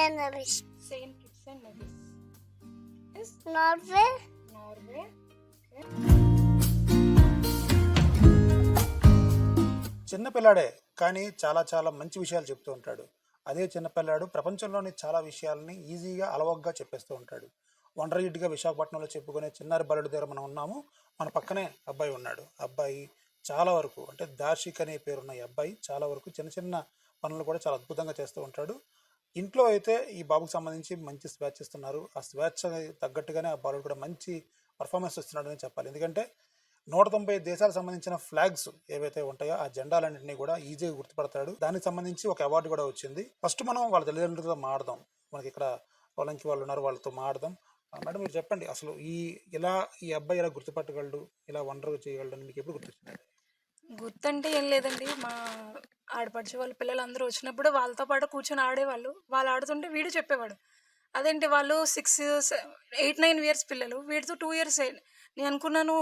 and Nevis. Saint Kitts and Nevis. Is Norway. Norway. Okay. చిన్నపిల్లాడే కానీ చాలా చాలా మంచి విషయాలు చెప్తూ ఉంటాడు. అదే చిన్నపిల్లాడు ప్రపంచంలోని చాలా విషయాలని ఈజీగా అలవగ్గా చెప్పేస్తూ ఉంటాడు. వండర్గిడ్గా విశాఖపట్నంలో చెప్పుకునే చిన్నారి బలుడి దగ్గర మనం ఉన్నాము. మన పక్కనే అబ్బాయి ఉన్నాడు. అబ్బాయి చాలా వరకు అంటే దార్షిక్ అనే పేరున్న ఈ అబ్బాయి చాలా వరకు చిన్న చిన్న పనులు కూడా చాలా అద్భుతంగా చేస్తూ ఉంటాడు. ఇంట్లో అయితే ఈ బాబుకు సంబంధించి మంచి స్వేచ్ఛ ఇస్తున్నారు. ఆ స్వేచ్ఛ తగ్గట్టుగానే ఆ బాలుడు కూడా మంచి పర్ఫార్మెన్స్ ఇస్తున్నాడని చెప్పాలి. ఎందుకంటే 190 దేశాలకు సంబంధించిన ఫ్లాగ్స్ ఏవైతే ఉంటాయో ఆ జెండాలన్నింటినీ కూడా ఈజీగా గుర్తుపడతాడు. దానికి సంబంధించి ఒక అవార్డు కూడా వచ్చింది. ఫస్ట్ మనం వాళ్ళ తల్లిదండ్రులతో మాడదాం. మనకి ఇక్కడ పొలంకి వాళ్ళు ఉన్నారు, వాళ్ళతో మాడదాం. మేడం మీరు చెప్పండి, అసలు ఈ అబ్బాయి ఇలా గుర్తుపట్టగలడు, ఇలా వండర్గా చేయగలడు అని మీకు ఎప్పుడు గుర్తొచ్చింది? గుర్తంటే ఏం లేదండి. మా ఆడపడిచే వాళ్ళ పిల్లలు అందరూ వచ్చినప్పుడు వాళ్ళతో పాటు కూర్చొని ఆడేవాళ్ళు. వాళ్ళు ఆడుతుంటే వీడు చెప్పేవాడు. అదేంటి వాళ్ళు 8, 9 ఇయర్స్ పిల్లలు, వీడితో 2 ఇయర్స్. నేను అనుకున్నాను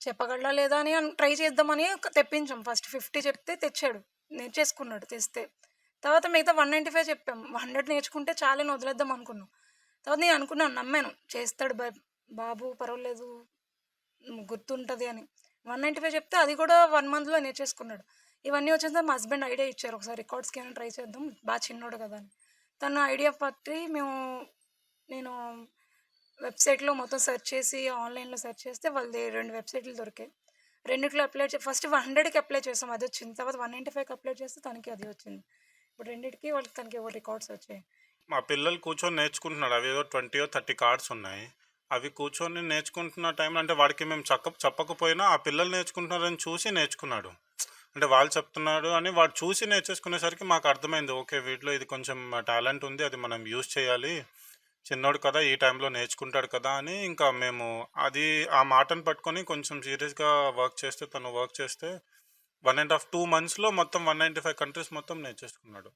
చెప్పగలడా లేదా అని ట్రై చేద్దామని తెప్పించాం. ఫస్ట్ 50 చెప్తే తెచ్చాడు, నేర్చేసుకున్నాడు. తెస్తే తర్వాత మిగతా 195 చెప్పాం. 100 నేర్చుకుంటే చాలని వదిలేద్దాం అనుకున్నాం. తర్వాత నేను అనుకున్నాను, నమ్మాను చేస్తాడు బాబు పర్వాలేదు గుర్తుంటుంది అని. 195 చెప్తే అది కూడా 1 మంత్లో నేర్చేసుకున్నాడు. ఇవన్నీ వచ్చిన మా హస్బెండ్ ఐడియా ఇచ్చారు, ఒకసారి రికార్డ్స్కి ఏమైనా ట్రై చేద్దాం, బాగా చిన్నోడు కదా అని. తను ఐడియా పట్టి నేను వెబ్సైట్లో మొత్తం సెర్చ్ చేసి ఆన్లైన్లో సెర్చ్ చేస్తే వాళ్ళది 2 వెబ్సైట్లు దొరికాయి. రెండిట్లో అప్లై ఫస్ట్ 100కి అప్లై చేసాం, అది వచ్చింది. తర్వాత 195కి అప్లై చేస్తే తనకి అది వచ్చింది. ఇప్పుడు రెండింటికి తనకి రికార్డ్స్ వచ్చాయి. మా పిల్లలు కూర్చొని నేర్చుకుంటున్నాడు. అవి ఏదో 20 or 30 కార్డ్స్ ఉన్నాయి. అవి కూర్చొని నేర్చుకుంటున్న టైంలో అంటే వాడికి మేము చెప్పకపోయినా ఆ పిల్లలు నేర్చుకుంటున్నారని చూసి నేర్చుకున్నాడు. అంటే వాళ్ళు చెప్తున్నాడు అని వాడు చూసి నేర్చేసుకునేసరికి మాకు అర్థమైంది, ఓకే వీటిలో ఇది కొంచెం టాలెంట్ ఉంది, అది మనం యూజ్ చేయాలి, చిన్నోడు కదా ఈ టైంలో నేర్చుకుంటాడు కదా అని ఇంకా మేము ఆ మాటను పట్టుకొని కొంచెం సీరియస్గా వర్క్ చేస్తే 1.5-2 monthsలో మొత్తం 195 కంట్రీస్ మొత్తం నేర్చేసుకున్నాడు.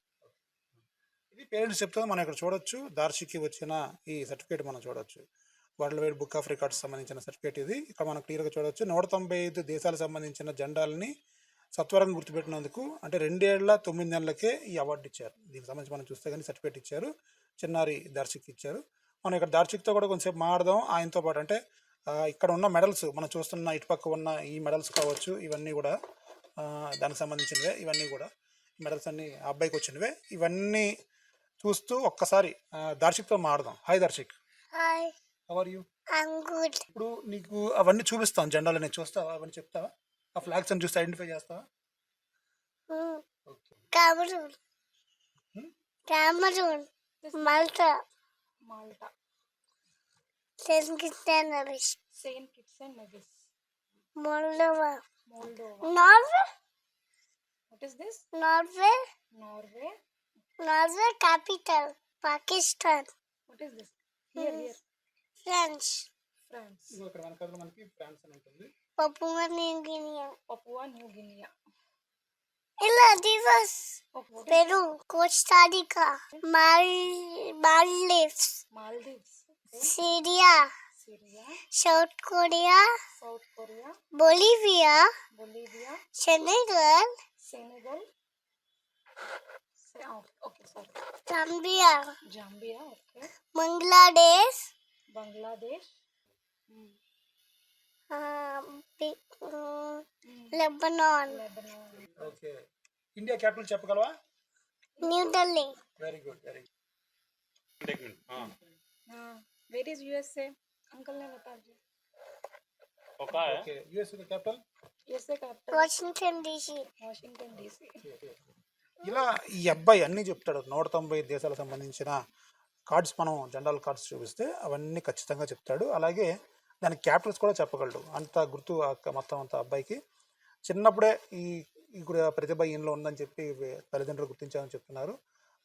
ఇది పేరెంట్స్ చెప్తే మనం ఇక్కడ చూడొచ్చు. దార్షిక్కి వచ్చిన ఈ సర్టిఫికేట్ మనం చూడొచ్చు. World wide book of records సంబంధించిన సర్టిఫికేట్ ఇది. ఇక్కడ మనం క్లియర్గా చూడవచ్చు. 195 దేశాలకు సంబంధించిన జెండాలని సత్వరంగా గుర్తుపెట్టినందుకు అంటే 2 ఏళ్ల 9 నెలలకే ఈ అవార్డు ఇచ్చారు. దీనికి సంబంధించి మనం చూస్తే కానీ సర్టిఫికేట్ ఇచ్చారు, చిన్నారి దార్షిక్ ఇచ్చారు. మనం ఇక్కడ దార్షిక్తో కూడా కొంచెంసేపు మాడదాం. ఆయనతో పాటు అంటే ఇక్కడ ఉన్న మెడల్స్ మనం చూస్తున్న ఇటుపక్క ఉన్న ఈ మెడల్స్ కావచ్చు, ఇవన్నీ కూడా దానికి సంబంధించినవే. ఇవన్నీ కూడా మెడల్స్ అన్నీ ఆ అబ్బాయికి వచ్చినవే. ఇవన్నీ చూస్తూ ఒక్కసారి దార్షిక్తో మాడదాం. Hi Darshik. Hi. How are you? I'm good. ఇప్పుడు నీకు అవన్నీ చూపిస్తాను, జెండాలు నేను చూస్తావా? అవన్నీ చెప్తావా? ఆ ఫ్లాగ్స్ అని చూస్తే ఐడెంటిఫై చేస్తావా? Okay. Cameroon. Cameroon. Malta. Saint Kitts and Nevis. Saint Kitts and Nevis. Moldova. Moldova. Norway. What is this? Norway. Norway. Norway capital. Pakistan. What is this? Here. France. France. ఇదిగో ఇక్కడ వెనకాల మనకి France అని ఉంటుంది. Papua New Guinea. Papua New Guinea. Illa Divas. Okay, what is Peru. Costa Rica. Maldives. Maldives. Okay. Syria. Syria. South Korea. South Korea. Bolivia. Bolivia. Senegal. Senegal. Okay, sorry. Zambia. Zambia. Okay. Bangladesh. Bangladesh. Lebanon. Lebanon. Okay. India capital చెప్పగలవా? New Delhi. Very good, very good. Where is USA? Uncle ne bata diya. Okay. US capital? USA capital. Washington DC. Washington DC. ఇలా ఈ అబ్బాయి అన్నీ చెప్తాడు. 190 దేశాలకు సంబంధించిన cards మనం జెండాల cards చూపిస్తే అవన్నీ ఖచ్చితంగా చెప్తాడు. అలాగే దాని క్యాపిటల్స్ కూడా చెప్పగలడు. అంత గుర్తు మొత్తం అంత అబ్బాయికి. చిన్నప్పుడే ఈ ప్రతిభ ఈయనలో ఉందని చెప్పి తల్లిదండ్రులు గుర్తించామని చెప్తున్నారు.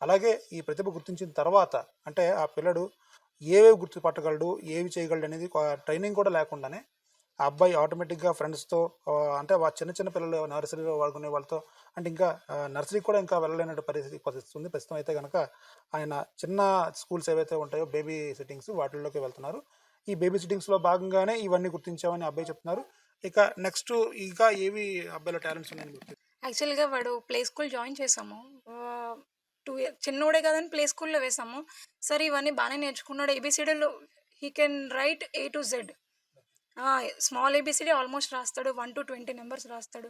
అలాగే ఈ ప్రతిభ గుర్తించిన తర్వాత అంటే ఆ పిల్లడు ఏవేవి గుర్తుపట్టగలడు, ఏవి చేయగలడు అనేది ట్రైనింగ్ కూడా లేకుండానే ఆ అబ్బాయి ఆటోమేటిక్గా ఫ్రెండ్స్తో అంటే చిన్న చిన్న పిల్లలు నర్సరీలో వాడుకునే వాళ్ళతో అంటే ఇంకా నర్సరీకి కూడా ఇంకా వెళ్ళలేని పరిస్థితి ఉంది ప్రస్తుతం. అయితే కనుక ఆయన చిన్న స్కూల్స్ ఏవైతే ఉంటాయో బేబీ సిట్టింగ్స్ వాటిల్లోకి వెళ్తున్నారు. ఈ బేబీ సిట్టింగ్స్లో భాగంగానే ఇవన్నీ గుర్తించామని అబ్బాయి చెప్తున్నారు. ఇక నెక్స్ట్ ఇంకా ఏవి అబ్బాయిలో టాలెంట్స్ ఉన్నాయని గుర్తు? యాక్చువల్గా వాడు ప్లే స్కూల్ జాయిన్ చేసాము. ఇయర్ చిన్నోడే కదని ప్లే స్కూల్లో వేసాము. సరే ఇవన్నీ బాగానే నేర్చుకున్నాడు. ఏబిసిడీలు he can write A to Z. Small A B C D almost రాస్తాడు. 1 to 20 నెంబర్స్ రాస్తాడు.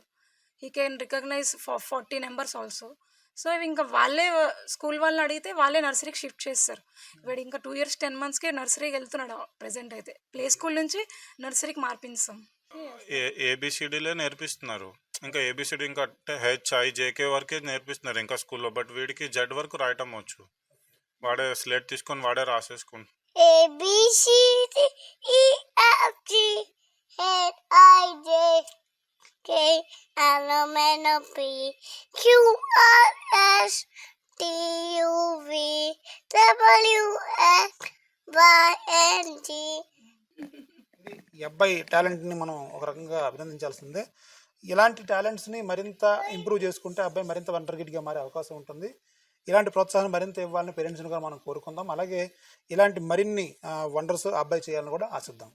He can recognise 40 numbers also. So ఇవి ఇంకా వాళ్ళే స్కూల్ వాళ్ళని అడిగితే వాళ్ళే నర్సరీకి షిఫ్ట్ చేస్తారు. వీడు ఇంకా 2 years 10 monthsకి నర్సరీకి వెళ్తున్నాడు ప్రెసెంట్ అయితే. ప్లే స్కూల్ నుంచి నర్సరీకి మార్పించాం. ఏబిసిడీలే నేర్పిస్తున్నారు. ఇంకా ఏబిసిడి ఇంకా HIJK వరకే నేర్పిస్తున్నారు ఇంకా స్కూల్లో. బట్ వీడికి Z వరకు రాయటం వచ్చు. వాడే స్లేట్ తీసుకొని వాడే రాసేసుకుంటు. A B C D E F G H I J K L M N O P Q R S T U V W X Y and Z. ఈ అబ్బాయి టాలెంట్ని మనం ఒక రకంగా అభినందించాల్సిందే. ఇలాంటి టాలెంట్స్ని మరింత ఇంప్రూవ్ చేసుకుంటే అబ్బాయి మరింత వండర్కిడ్గా మారే అవకాశం ఉంటుంది. ఇలాంటి ప్రోత్సాహం మరింత ఇవ్వాలని పేరెంట్స్ని కూడా మనం కోరుకుందాం. అలాగే ఇలాంటి మరిన్ని వండర్స్ అబ్బాయి చేయాలని కూడా ఆశిద్దాం.